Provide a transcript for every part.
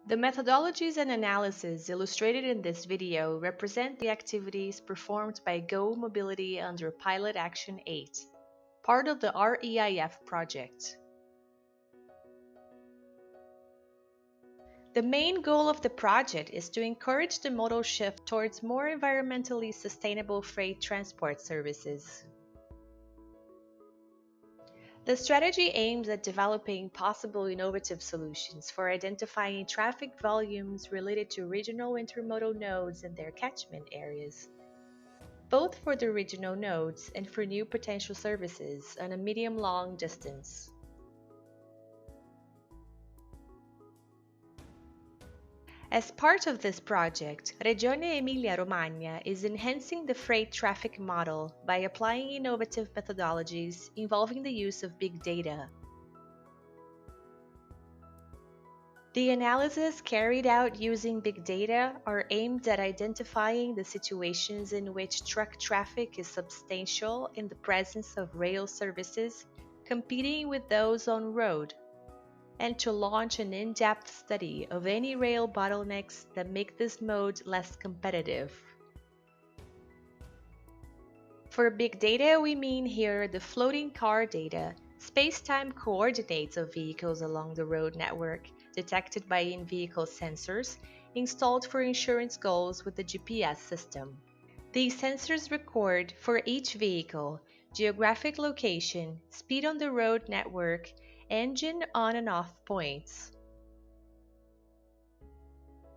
The methodologies and analyses illustrated in this video represent the activities performed by Go Mobility under Pilot Action 8, part of the REIF project. The main goal of the project is to encourage the modal shift towards more environmentally sustainable freight transport services. The strategy aims at developing possible innovative solutions for identifying traffic volumes related to regional intermodal nodes and their catchment areas, both for the regional nodes and for new potential services on a medium-long distance. As part of this project, Regione Emilia-Romagna is enhancing the freight traffic model by applying innovative methodologies involving the use of big data. The analyses carried out using big data are aimed at identifying the situations in which truck traffic is substantial in the presence of rail services competing with those on road, and to launch an in-depth study of any rail bottlenecks that make this mode less competitive. For big data, we mean here the floating car data, space-time coordinates of vehicles along the road network detected by in-vehicle sensors installed for insurance goals with the GPS system. These sensors record for each vehicle geographic location, speed on the road network, engine on and off points.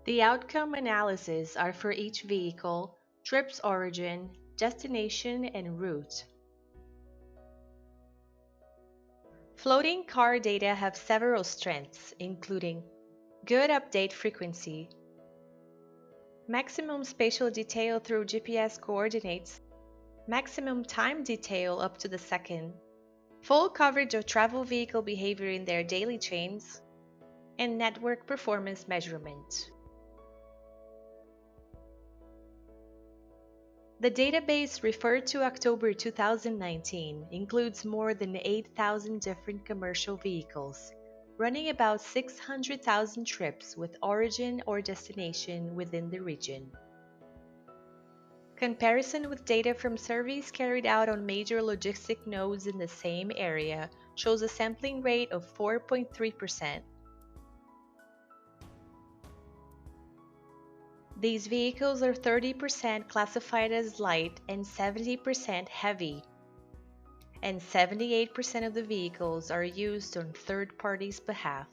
The outcome analyses are for each vehicle, trip's origin, destination, and route. Floating car data have several strengths, including good update frequency, maximum spatial detail through GPS coordinates, maximum time detail up to the second, full coverage of travel vehicle behavior in their daily chains, and network performance measurement. The database referred to October 2019 includes more than 8,000 different commercial vehicles, running about 600,000 trips with origin or destination within the region. Comparison with data from surveys carried out on major logistic nodes in the same area shows a sampling rate of 4.3%. These vehicles are 30% classified as light and 70% heavy, and 78% of the vehicles are used on third parties' behalf.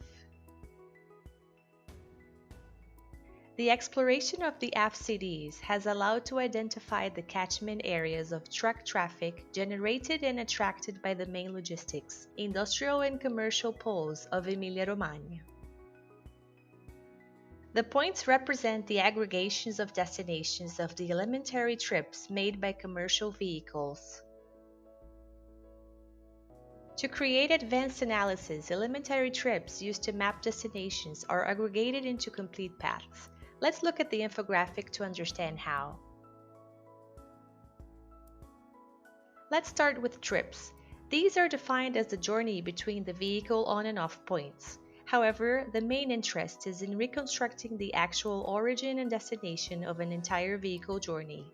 The exploration of the FCDs has allowed to identify the catchment areas of truck traffic generated and attracted by the main logistics, industrial and commercial poles of Emilia-Romagna. The points represent the aggregations of destinations of the elementary trips made by commercial vehicles. To create advanced analysis, elementary trips used to map destinations are aggregated into complete paths. Let's look at the infographic to understand how. Let's start with trips. These are defined as the journey between the vehicle on and off points. However, the main interest is in reconstructing the actual origin and destination of an entire vehicle journey.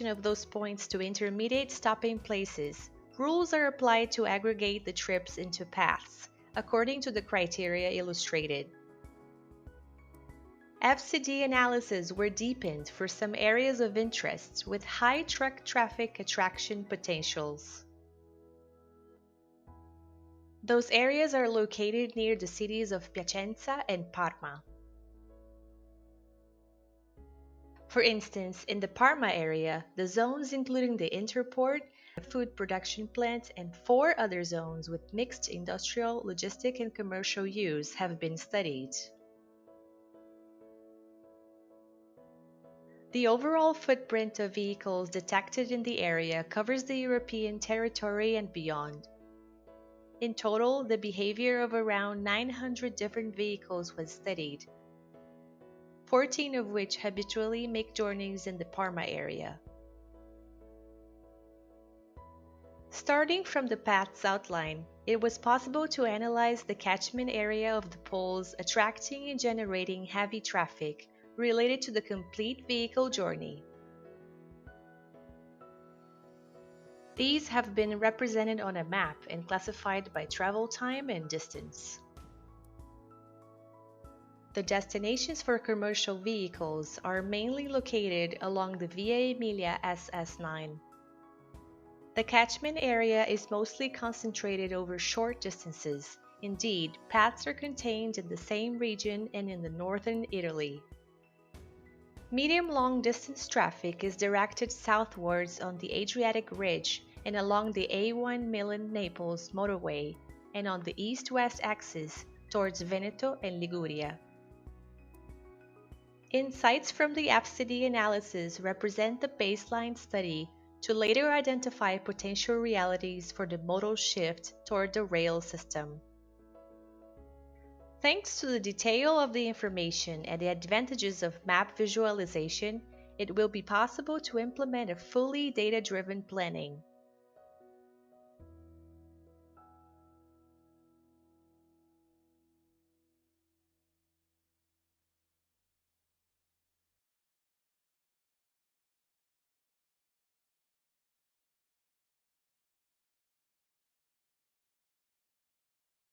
Of those points to intermediate stopping places, rules are applied to aggregate the trips into paths, according to the criteria illustrated. FCD analyses were deepened for some areas of interest with high truck traffic attraction potentials. Those areas are located near the cities of Piacenza and Parma. For instance, in the Parma area, the zones including the Interport, food production plant, and 4 other zones with mixed industrial, logistic, and commercial use have been studied. The overall footprint of vehicles detected in the area covers the European territory and beyond. In total, the behavior of around 900 different vehicles was studied, 14 of which habitually make journeys in the Parma area. Starting from the path's outline, it was possible to analyze the catchment area of the poles attracting and generating heavy traffic related to the complete vehicle journey. These have been represented on a map and classified by travel time and distance. The destinations for commercial vehicles are mainly located along the Via Emilia SS9. The catchment area is mostly concentrated over short distances. Indeed, paths are contained in the same region and in the northern Italy. Medium-long distance traffic is directed southwards on the Adriatic Ridge and along the A1 Milan-Naples motorway, and on the east-west axis towards Veneto and Liguria. Insights from the FCD analysis represent the baseline study to later identify potential realities for the modal shift toward the rail system. Thanks to the detail of the information and the advantages of map visualization, it will be possible to implement a fully data-driven planning.